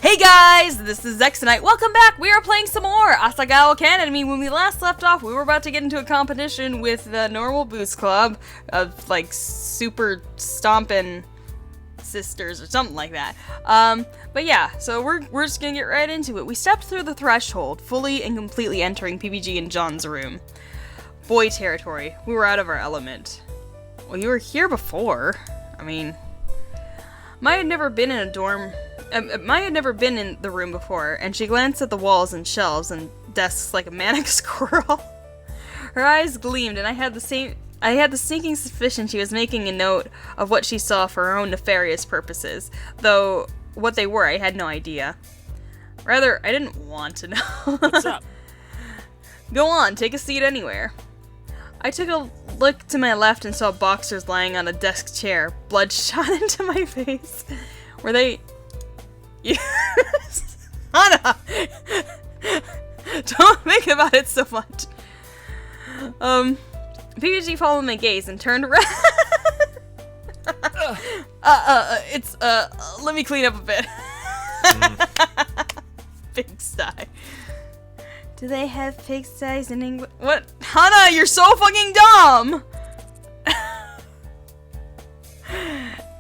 Hey guys, this is Zex tonight. Welcome back. We are playing some more Asagao Academy. When we last left off, we were about to get into a competition with the Normal Boost Club of like super stomping sisters or something like that. But yeah, so we're just gonna get right into it. We stepped through the threshold, fully and completely entering PBG and John's room. Boy territory. We were out of our element. Well, you were here before. I mean, Maya had never been in a dorm. Maya had never been in the room before, and she glanced at the walls and shelves and desks like a manic squirrel. Her eyes gleamed, and I had the sneaking suspicion she was making a note of what she saw for her own nefarious purposes, though what they were I had no idea. Rather, I didn't want to know. What's up? Go on, take a seat anywhere. I took a look to my left and saw boxers lying on a desk chair. Blood shot into my face. Were they... Yes. Hana! Don't think about it so much. PBG followed my gaze and turned around. Let me clean up a bit. Big sigh. Do they have pigsties in England? What? Hana, you're so fucking dumb!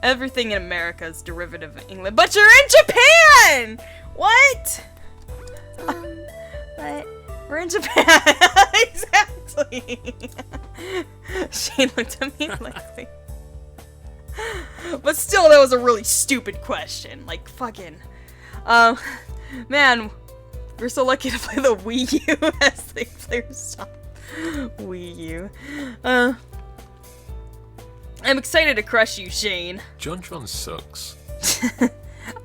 Everything in America is derivative of England, but you're in Japan! What? But we're in Japan. Exactly. Shane looked at me like... But still, that was a really stupid question. Like, fucking... man... We're so lucky to play the Wii U as they play stuff. Wii U. I'm excited to crush you, Shane. John sucks.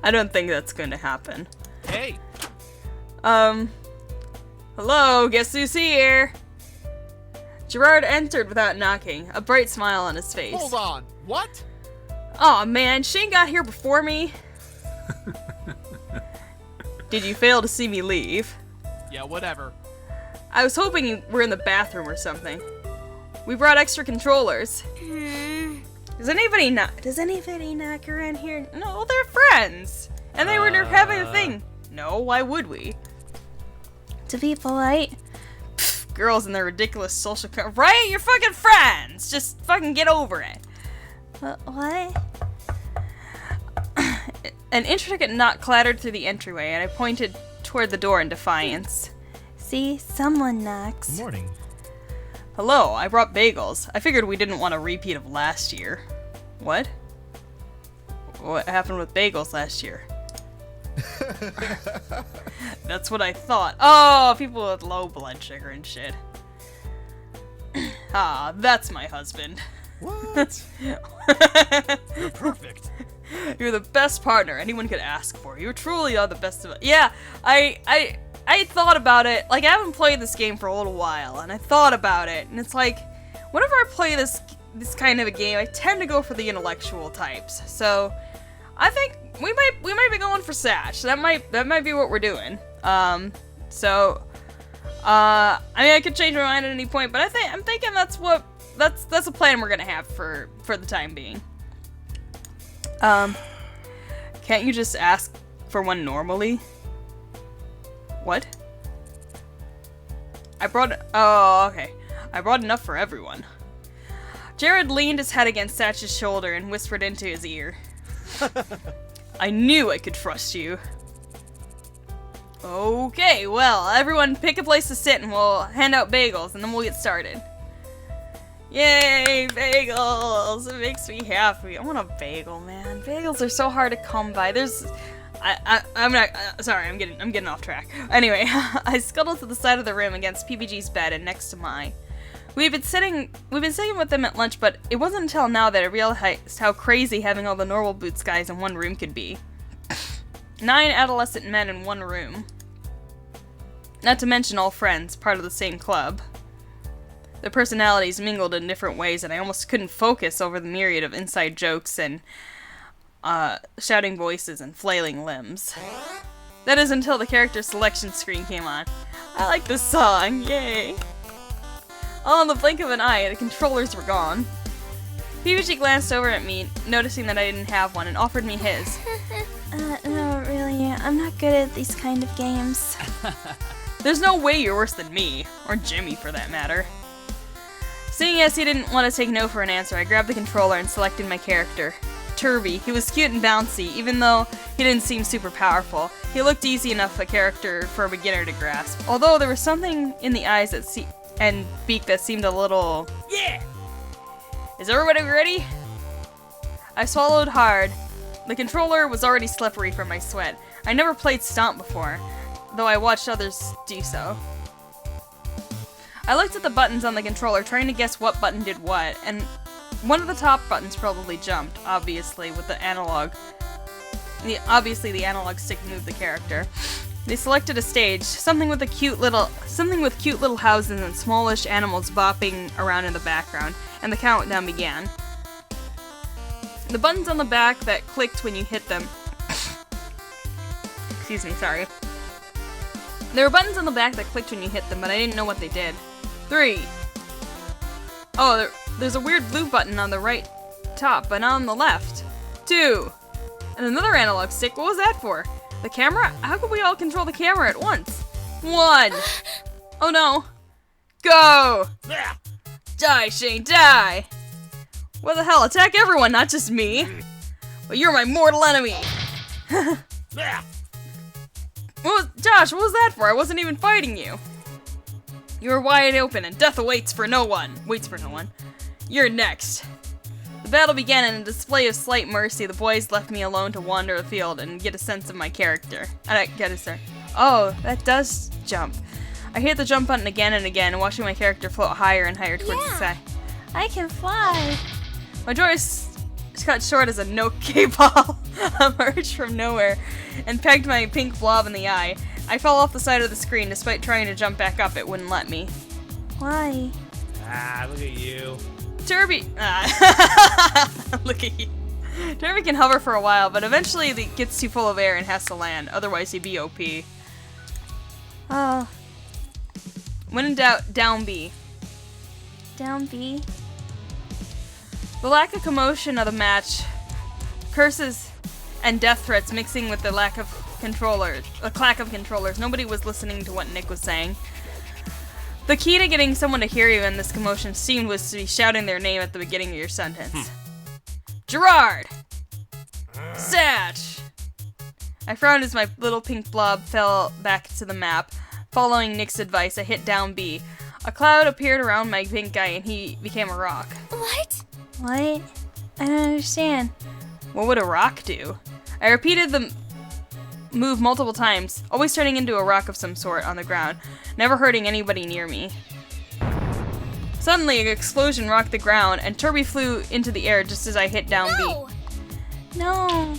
I don't think that's going to happen. Hey! Hello, guess who's here? Gerard entered without knocking, a bright smile on his face. Hold on, what? Aw, man, Shane got here before me. Did you fail to see me leave? Yeah, whatever. I was hoping you were in the bathroom or something. We brought extra controllers. Does anybody knock around here? No, they're friends. And they were having a thing. No, why would we? To be polite. Pfft, girls and their ridiculous social... Right? You're fucking friends. Just fucking get over it. What? An intricate knock clattered through the entryway, and I pointed toward the door in defiance. See, someone knocks. Good morning. Hello, I brought bagels. I figured we didn't want a repeat of last year. What? What happened with bagels last year? That's what I thought. Oh, people with low blood sugar and shit. Ah, that's my husband. What? You're perfect. You're the best partner anyone could ask for. You truly are the best of it. Yeah, I thought about it. Like, I haven't played this game for a little while, and I thought about it, and it's like, whenever I play this kind of a game, I tend to go for the intellectual types. So, I think we might be going for Satch. That might be what we're doing. I mean, I could change my mind at any point, but I'm thinking that's a plan we're gonna have for the time being. Can't you just ask for one normally? What? Oh, okay. I brought enough for everyone. Jared leaned his head against Satch's shoulder and whispered into his ear. I knew I could trust you. Okay, well, everyone pick a place to sit and we'll hand out bagels and then we'll get started. Yay, bagels! It makes me happy. I want a bagel, man. Bagels are so hard to come by. I'm getting off track. Anyway, I scuttled to the side of the room against PBG's bed and next to mine. We've been sitting with them at lunch, but it wasn't until now that I realized how crazy having all the Normal Boots guys in one room could be. 9 adolescent men in one room. Not to mention all friends, part of the same club. Their personalities mingled in different ways, and I almost couldn't focus over the myriad of inside jokes and shouting voices and flailing limbs. That is until the character selection screen came on. I like this song, yay! All in the blink of an eye, the controllers were gone. PBG glanced over at me, noticing that I didn't have one, and offered me his. No, really, Yeah, I'm not good at these kind of games. There's no way you're worse than me, or Jimmy for that matter. Seeing as he didn't want to take no for an answer, I grabbed the controller and selected my character. Turby. He was cute and bouncy, even though he didn't seem super powerful. He looked easy enough a character for a beginner to grasp, although there was something in the eyes and beak that seemed a little... Yeah! Is everybody ready? I swallowed hard. The controller was already slippery from my sweat. I never played Stomp before, though I watched others do so. I looked at the buttons on the controller, trying to guess what button did what, and one of the top buttons probably jumped, obviously, with the analog. Obviously, the analog stick moved the character. They selected a stage, something with cute little houses and smallish animals bopping around in the background, and the countdown began. The buttons on the back that clicked when you hit them. Excuse me, sorry. There were buttons on the back that clicked when you hit them, but I didn't know what they did. 3. Oh, there's a weird blue button on the right top, but not on the left. 2. And another analog stick. What was that for? The camera? How could we all control the camera at once? 1. Oh no. Go! Die, Shane, die! What the hell? Attack everyone, not just me. But you're my mortal enemy. Josh, what was that for? I wasn't even fighting you. You were wide open and death waits for no one. You're next. The battle began in a display of slight mercy. The boys left me alone to wander the field and get a sense of my character. Oh, that does jump. I hit the jump button again and again, watching my character float higher and higher towards the sky. I can fly. My joy cut short as a Nokia ball emerged from nowhere and pegged my pink blob in the eye. I fell off the side of the screen. Despite trying to jump back up, it wouldn't let me. Why? Look at you. Turby... Look at you. Turby can hover for a while, but eventually it gets too full of air and has to land. Otherwise, he'd be OP. Oh. When in doubt, down B. Down B? The lack of commotion of the match, curses and death threats mixing with the clack of controllers. Nobody was listening to what Nick was saying. The key to getting someone to hear you in this commotion seemed was to be shouting their name at the beginning of your sentence. Gerard! Satch! I frowned as my little pink blob fell back to the map. Following Nick's advice, I hit down B. A cloud appeared around my pink guy and he became a rock. What? I don't understand. What would a rock do? I repeated the move multiple times, always turning into a rock of some sort on the ground, never hurting anybody near me. Suddenly, an explosion rocked the ground, and Turby flew into the air just as I hit down B. No.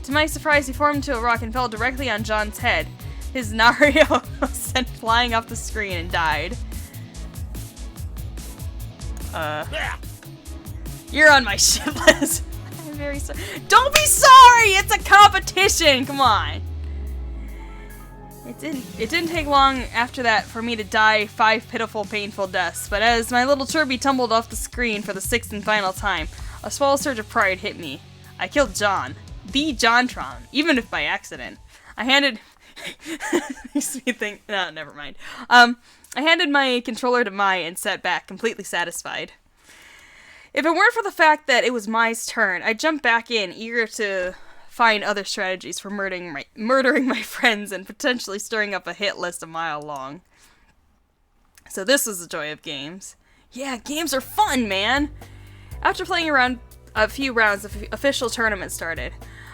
To my surprise, he formed into a rock and fell directly on John's head. His Nario was sent flying off the screen and died. You're on my shit list. I'm very sorry. Don't be sorry! It's a competition! Come on. It didn't take long after that for me to die 5 pitiful, painful deaths, but as my little Turby tumbled off the screen for the 6th and final time, a small surge of pride hit me. I killed John. The Jontron, even if by accident. I handed... Makes me think... No, never mind. I handed my controller to Mai and sat back, completely satisfied. If it weren't for the fact that it was Mai's turn, I'd jump back in, eager to find other strategies for murdering my friends and potentially stirring up a hit list a mile long. So this was the joy of games. Yeah, games are fun, man! After playing around a few rounds, the official tournament started.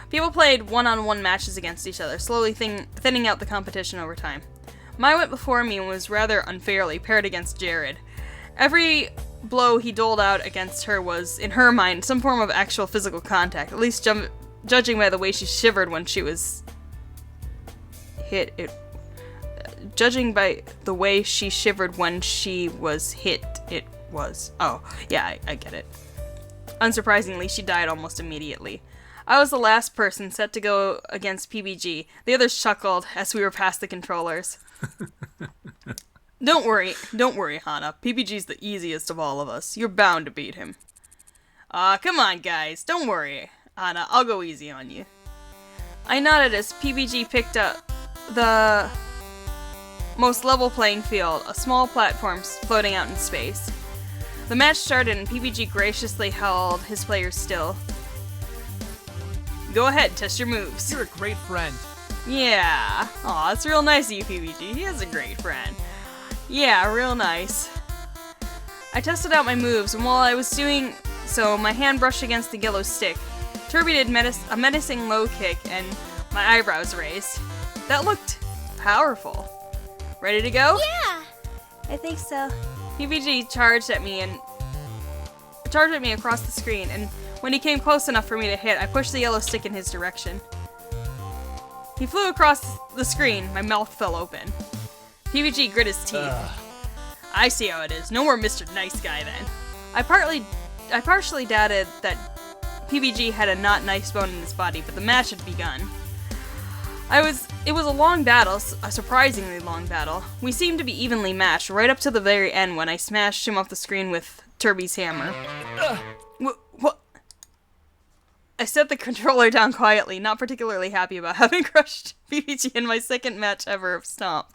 People played one-on-one matches against each other, slowly thinning out the competition over time. Mai went before me and was rather unfairly paired against Jared. Every blow he doled out against her was, in her mind, some form of actual physical contact, at least judging by the way she shivered when she was hit. Judging by the way she shivered when she was hit, it was... Oh, yeah, I get it. Unsurprisingly, she died almost immediately. I was the last person set to go against PBG. The others chuckled as we were past the controllers. Don't worry, Hana. PBG's the easiest of all of us. You're bound to beat him. Come on, guys. Don't worry, Hana. I'll go easy on you. I nodded as PBG picked up the most level playing field, a small platform floating out in space. The match started and PBG graciously held his players still. Go ahead, test your moves. You're a great friend. Yeah. Aw, it's real nice of you, PBG. He is a great friend. Yeah, real nice. I tested out my moves, and while I was doing so, my hand brushed against the yellow stick. Turby did a menacing low kick, and my eyebrows raised. That looked powerful. Ready to go? Yeah. I think so. PBG charged at me across the screen, and when he came close enough for me to hit, I pushed the yellow stick in his direction. He flew across the screen. My mouth fell open. PBG grit his teeth. I see how it is. No more Mr. Nice Guy then. I partially doubted that PBG had a not nice bone in his body, but the match had begun. It was a long battle, a surprisingly long battle. We seemed to be evenly matched, right up to the very end when I smashed him off the screen with Turby's hammer. What? I set the controller down quietly, not particularly happy about having crushed PBG in my second match ever of Stomp.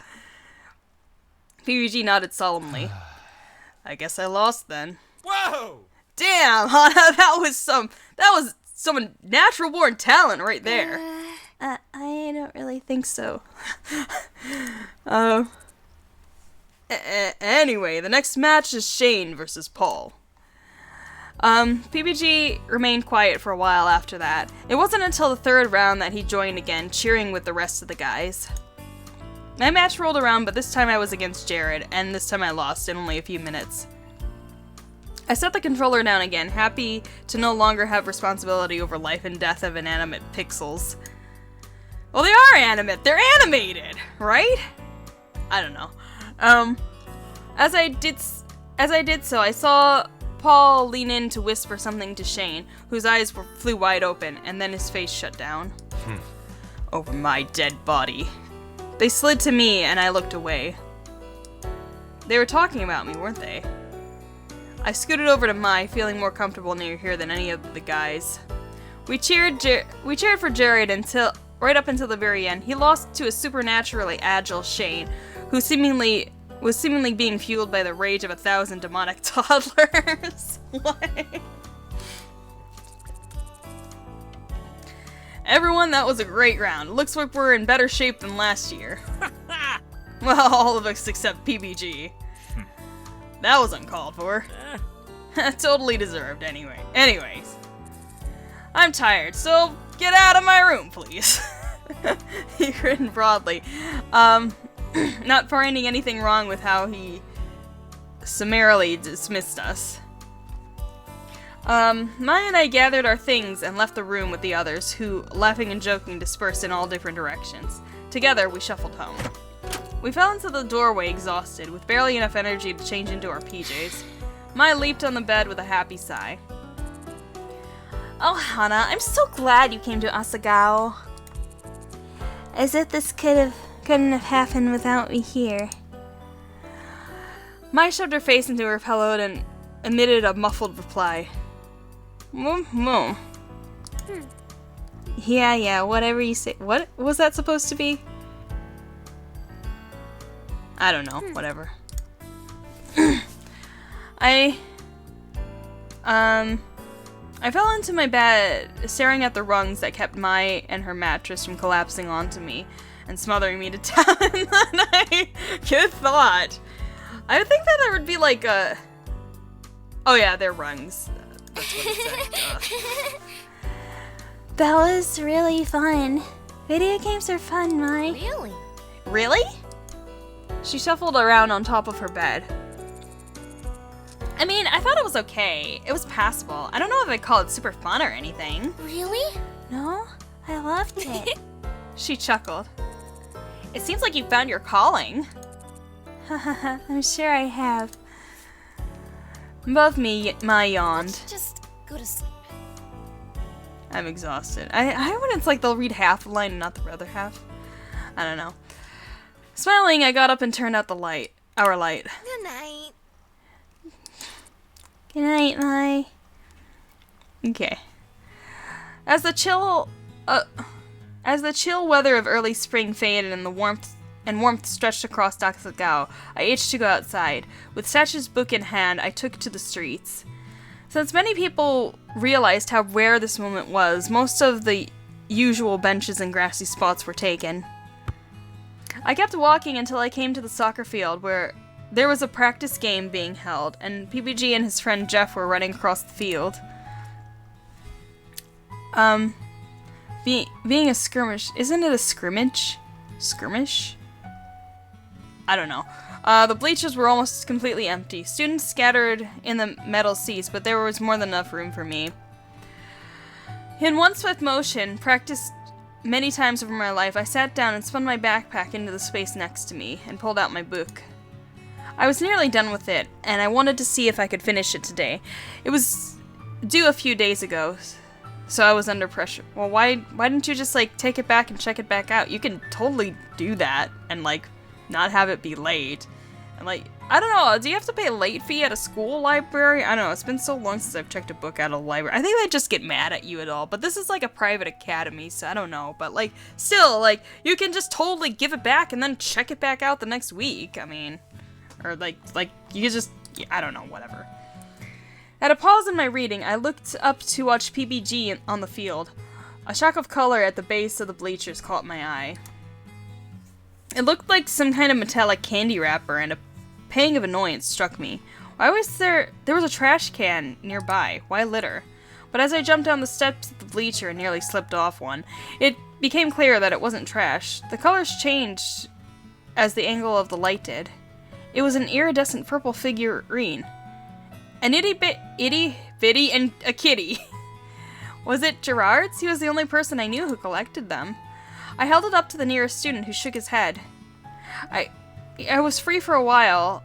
PBG nodded solemnly. I guess I lost then. Whoa! Damn, Hana, that was some natural born talent right there. I don't really think so. Anyway, the next match is Shane versus Paul. PBG remained quiet for a while after that. It wasn't until the third round that he joined again, cheering with the rest of the guys. My match rolled around, but this time I was against Jared, and this time I lost in only a few minutes. I set the controller down again, happy to no longer have responsibility over life and death of inanimate pixels. Well, they are animate. They're animated, right? I don't know. As I did so, I saw Paul lean in to whisper something to Shane, whose eyes flew wide open, and then his face shut down. Over my dead body. They slid to me, and I looked away. They were talking about me, weren't they? I scooted over to Mai, feeling more comfortable near here than any of the guys. We cheered for Jared right up until the very end. He lost to a supernaturally agile Shane, who was seemingly being fueled by the rage of 1,000 demonic toddlers. What? Everyone, that was a great round. Looks like we're in better shape than last year. Well, all of us except PBG. That was uncalled for. Totally deserved, anyway. Anyways. I'm tired, so get out of my room, please. He grinned broadly. Not finding anything wrong with how he summarily dismissed us. Maya and I gathered our things and left the room with the others, who, laughing and joking, dispersed in all different directions. Together, we shuffled home. We fell into the doorway exhausted, with barely enough energy to change into our PJs. Maya leaped on the bed with a happy sigh. Oh, Hana, I'm so glad you came to Asagao. As if this couldn't have happened without me here. Maya shoved her face into her pillow and emitted a muffled reply. Yeah, whatever you say. What was that supposed to be? I don't know, whatever. I fell into my bed, staring at the rungs that kept Mai and her mattress from collapsing onto me and smothering me to death in the night. Good thought. I would think that there would be like a... Oh yeah, they're rungs. That's what it said. That was really fun. Video games are fun, Mai. Really? Really? She shuffled around on top of her bed. I mean, I thought it was okay. It was passable. I don't know if I'd call it super fun or anything. Really? No, I loved it. She chuckled. It seems like you found your calling. I'm sure I have. Both Mai yawned. Just go to sleep. I'm exhausted. I when it's like they'll read half the line and not the other half. I don't know. Smiling, I got up and turned out the light. Our light. Good night. Good night, Mai. Okay. As the chill As the chill weather of early spring faded and warmth stretched across Asagao, I itched to go outside. With Satch's book in hand, I took to the streets. Since many people realized how rare this moment was, most of the usual benches and grassy spots were taken. I kept walking until I came to the soccer field, where there was a practice game being held, and PBG and his friend Jeff were running across the field. Being a skirmish, isn't it a scrimmage? Skirmish? I don't know. The bleachers were almost completely empty. Students scattered in the metal seats, but there was more than enough room for me. In one swift motion, practiced many times over my life, I sat down and spun my backpack into the space next to me and pulled out my book. I was nearly done with it, and I wanted to see if I could finish it today. It was due a few days ago, so I was under pressure. Well, why didn't you just, take it back and check it back out? You can totally do that and, not have it be late. And, I don't know, do you have to pay a late fee at a school library? I don't know, it's been so long since I've checked a book out of the library. I think they just get mad at you at all, but this is, a private academy, so I don't know. But, still, you can just totally give it back and then check it back out the next week. I mean, or, you could just, I don't know, whatever. At a pause in my reading, I looked up to watch PBG on the field. A shock of color at the base of the bleachers caught my eye. It looked like some kind of metallic candy wrapper, and a pang of annoyance struck me. Why was there was a trash can nearby? Why litter? But as I jumped down the steps of the bleacher and nearly slipped off one, it became clear that it wasn't trash. The colors changed as the angle of the light did. It was an iridescent purple figurine. An itty-bitty and a kitty. Was it Gerard's? He was the only person I knew who collected them. I held it up to the nearest student, who shook his head. I was free for a while.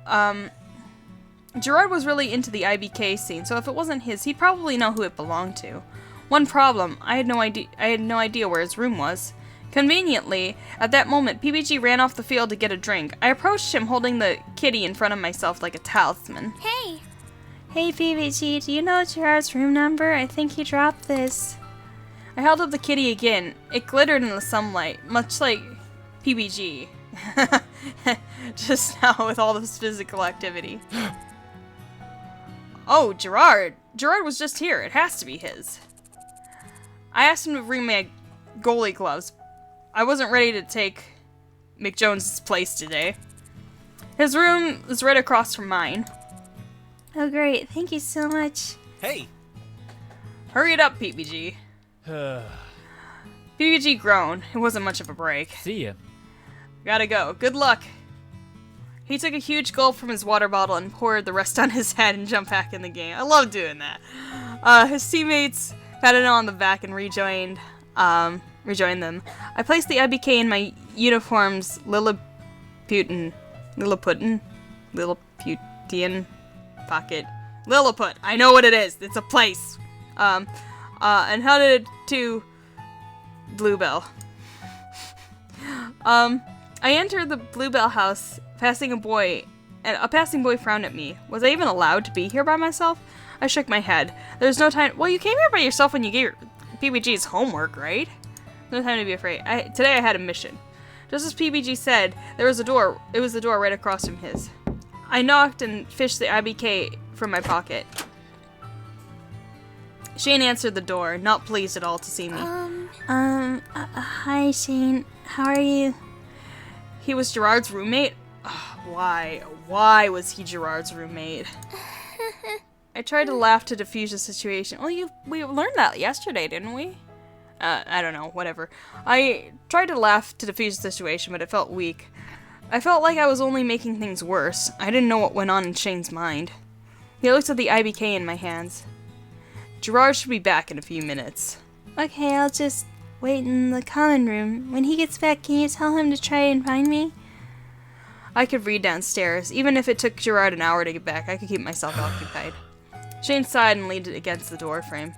Gerard was really into the IBK scene, so if it wasn't his, he'd probably know who it belonged to. One problem, I had no idea where his room was. Conveniently, at that moment, PBG ran off the field to get a drink. I approached him holding the kitty in front of myself like a talisman. Hey! Hey, PBG, do you know Gerard's room number? I think he dropped this. I held up the kitty again. It glittered in the sunlight, much like PBG. Just now with all this physical activity. Oh, Gerard! Gerard was just here. It has to be his. I asked him to bring my goalie gloves. I wasn't ready to take McJones's place today. His room was right across from mine. Oh, great. Thank you so much. Hey! Hurry it up, PBG. PBG groaned. It wasn't much of a break. See ya. Gotta go. Good luck. He took a huge gulp from his water bottle and poured the rest on his head and jumped back in the game. I love doing that. His teammates patted him on the back and rejoined them. I placed the IBK in my uniform's Lilliputian pocket. Lilliput. I know what it is. It's a place. And headed to Bluebell. I entered the Bluebell house, passing a boy, and a passing boy frowned at me. Was I even allowed to be here by myself? I shook my head. There's no time. Well, you came here by yourself when you gave PBG's homework, right? No time to be afraid. Today I had a mission. Just as PBG said, there was a door. It was the door right across from his. I knocked and fished the IBK from my pocket. Shane answered the door, not pleased at all to see me. Hi, Shane. How are you? He was Gerard's roommate? Why? Why was he Gerard's roommate? I tried to laugh to diffuse the situation. Well, we learned that yesterday, didn't we? I don't know, whatever. I tried to laugh to diffuse the situation, but it felt weak. I felt like I was only making things worse. I didn't know what went on in Shane's mind. He looked at the IBK in my hands. Gerard should be back in a few minutes. Okay, I'll just wait in the common room. When he gets back, can you tell him to try and find me? I could read downstairs. Even if it took Gerard an hour to get back, I could keep myself occupied. Shane sighed and leaned against the door frame.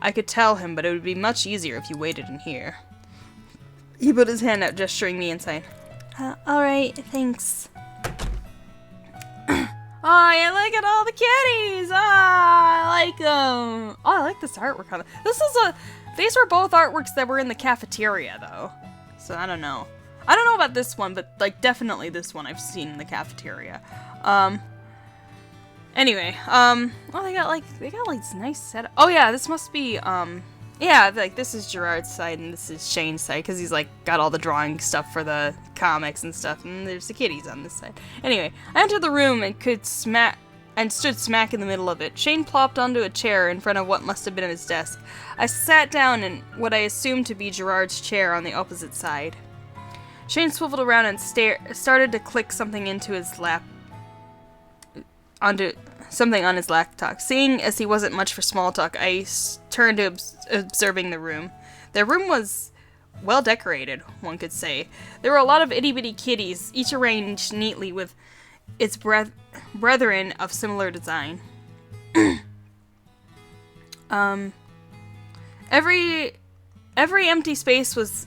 I could tell him, but it would be much easier if you waited in here. He put his hand out, gesturing me inside. Alright, thanks. Oh, yeah, look at all the kitties! Ah, I like them. Oh, I like this artwork on it. These were both artworks that were in the cafeteria, though. So I don't know. I don't know about this one, but like definitely this one I've seen in the cafeteria. Anyway, oh, they got like this nice setup. Oh yeah, this must be yeah, like this is Gerard's side and this is Shane's side because he's like got all the drawing stuff for the comics and stuff, and there's the kitties on this side. Anyway, I entered the room and stood smack in the middle of it. Shane plopped onto a chair in front of what must have been his desk. I sat down in what I assumed to be Gerard's chair on the opposite side. Shane swiveled around and started to click something into his onto something on his laptop. Seeing as he wasn't much for small talk, I turned to observing the room. The room was well decorated, one could say. There were a lot of itty-bitty kitties, each arranged neatly with its brethren of similar design. Every empty space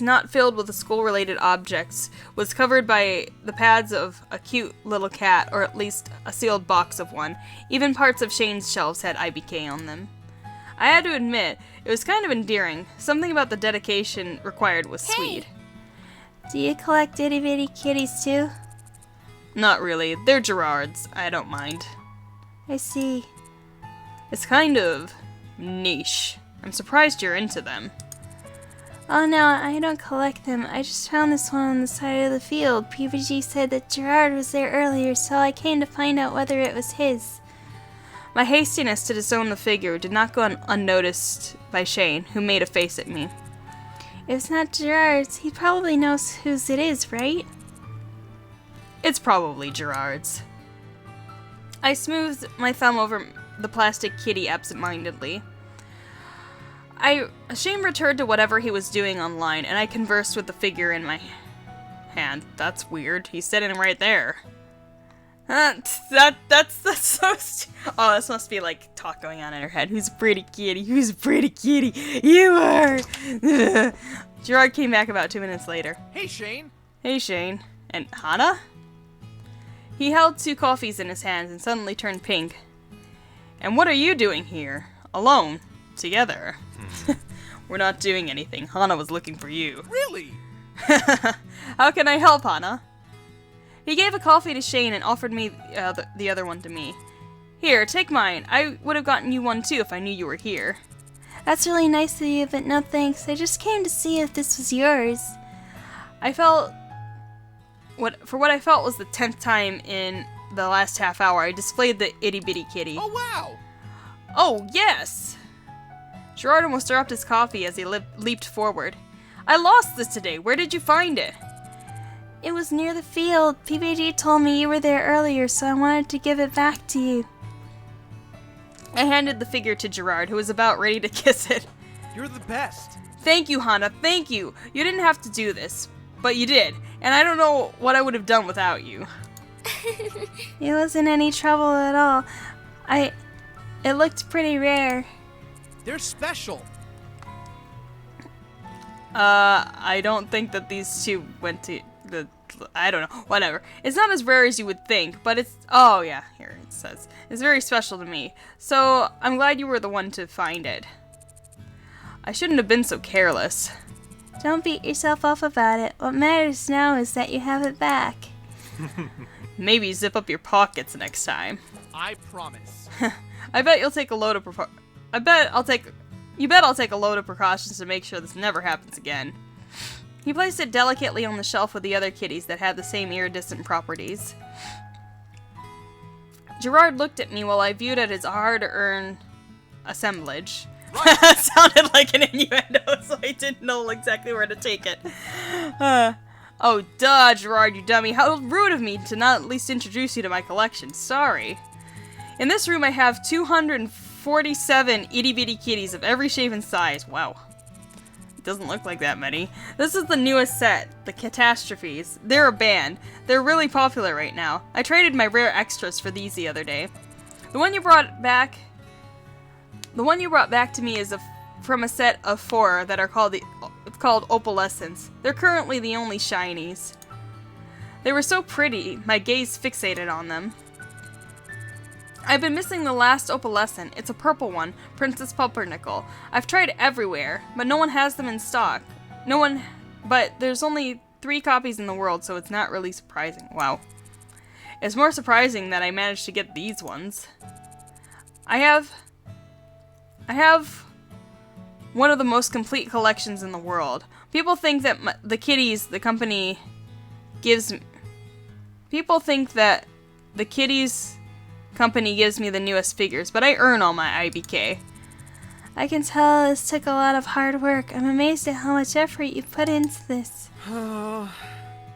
not filled with the school-related objects was covered by the pads of a cute little cat, or at least a sealed box of one. Even parts of Shane's shelves had IBK on them. I had to admit, it was kind of endearing. Something about the dedication required was sweet. Do you collect itty-bitty kitties too? Not really. They're Gerard's. I don't mind. I see. It's kind of niche. I'm surprised you're into them. Oh no, I don't collect them. I just found this one on the side of the field. PVG said that Gerard was there earlier, so I came to find out whether it was his. My hastiness to disown the figure did not go unnoticed by Shane, who made a face at me. If it's not Gerard's, he probably knows whose it is, right? It's probably Gerard's. I smoothed my thumb over the plastic kitty absentmindedly. Shane returned to whatever he was doing online, and I conversed with the figure in my hand. That's weird. He's sitting right there. That's so oh, this must be like talk going on in her head. Who's a pretty kitty? Who's a pretty kitty? You are! Gerard came back about 2 minutes later. Hey, Shane. Hey, Shane. And Hana? He held 2 coffees in his hands and suddenly turned pink. And what are you doing here? Alone? Together? We're not doing anything. Hana was looking for you. Really? How can I help, Hana? He gave a coffee to Shane and offered me the other one to me. Here, take mine. I would have gotten you one too if I knew you were here. That's really nice of you, but no thanks. I just came to see if this was yours. What I felt was the 10th time in the last half hour, I displayed the itty-bitty kitty. Oh, wow. Oh, yes! Gerard almost dropped his coffee as he leaped forward. I lost this today. Where did you find it? It was near the field. PBG told me you were there earlier, so I wanted to give it back to you. I handed the figure to Gerard, who was about ready to kiss it. You're the best. Thank you, Hana. Thank you. You didn't have to do this, but you did. And I don't know what I would have done without you. It wasn't any trouble at all. It looked pretty rare. They're special. I don't think that these two went to I don't know, whatever. It's not as rare as you would think, but it's, oh yeah, here it says. It's very special to me, so I'm glad you were the one to find it. I shouldn't have been so careless. Don't beat yourself up about it. What matters now is that you have it back. Maybe zip up your pockets next time. I promise. I bet you'll take a load of You bet I'll take a load of precautions to make sure this never happens again. He placed it delicately on the shelf with the other kitties that had the same iridescent properties. Gerard looked at me while I viewed at his hard-earned assemblage. That sounded like an innuendo, so I didn't know exactly where to take it. Oh, duh, Gerard, you dummy. How rude of me to not at least introduce you to my collection. Sorry. In this room, I have 247 itty-bitty kitties of every shape and size. Wow. Doesn't look like that many. This is the newest set, the Catastrophes. They're a band. They're really popular right now. I traded my rare extras for these the other day. The one you brought back to me is from a set of 4 that are called Opalescence. They're currently the only shinies. They were so pretty, my gaze fixated on them. I've been missing the last opalescent. It's a purple one, Princess Pumpernickel. I've tried everywhere, but no one has them in stock. But there's only 3 copies in the world, so it's not really surprising. Wow. It's more surprising that I managed to get these ones. I have one of the most complete collections in the world. People think that the kitties the company gives me the newest figures, but I earn all my IBK. I can tell this took a lot of hard work. I'm amazed at how much effort you put into this.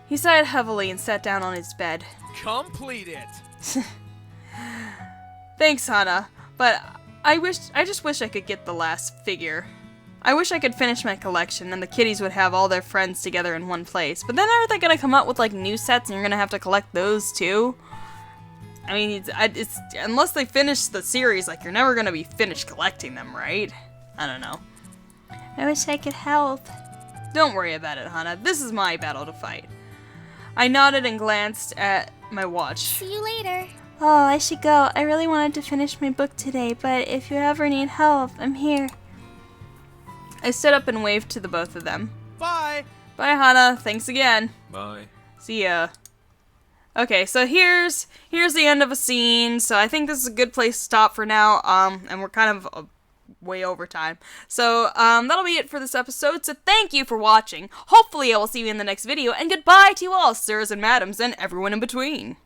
He sighed heavily and sat down on his bed. Complete it. Thanks, Hana, but I just wish I could get the last figure. I wish I could finish my collection and the kitties would have all their friends together in one place. But then aren't they gonna come out with like new sets and you're gonna have to collect those too? I mean, it's unless they finish the series, like you're never gonna be finished collecting them, right? I don't know. I wish I could help. Don't worry about it, Hana. This is my battle to fight. I nodded and glanced at my watch. See you later. Oh, I should go. I really wanted to finish my book today, but if you ever need help, I'm here. I stood up and waved to the both of them. Bye. Bye, Hana. Thanks again. Bye. See ya. Okay, so here's the end of a scene. So I think this is a good place to stop for now. And we're kind of way over time. So that'll be it for this episode. So thank you for watching. Hopefully I will see you in the next video. And goodbye to you all, sirs and madams, and everyone in between.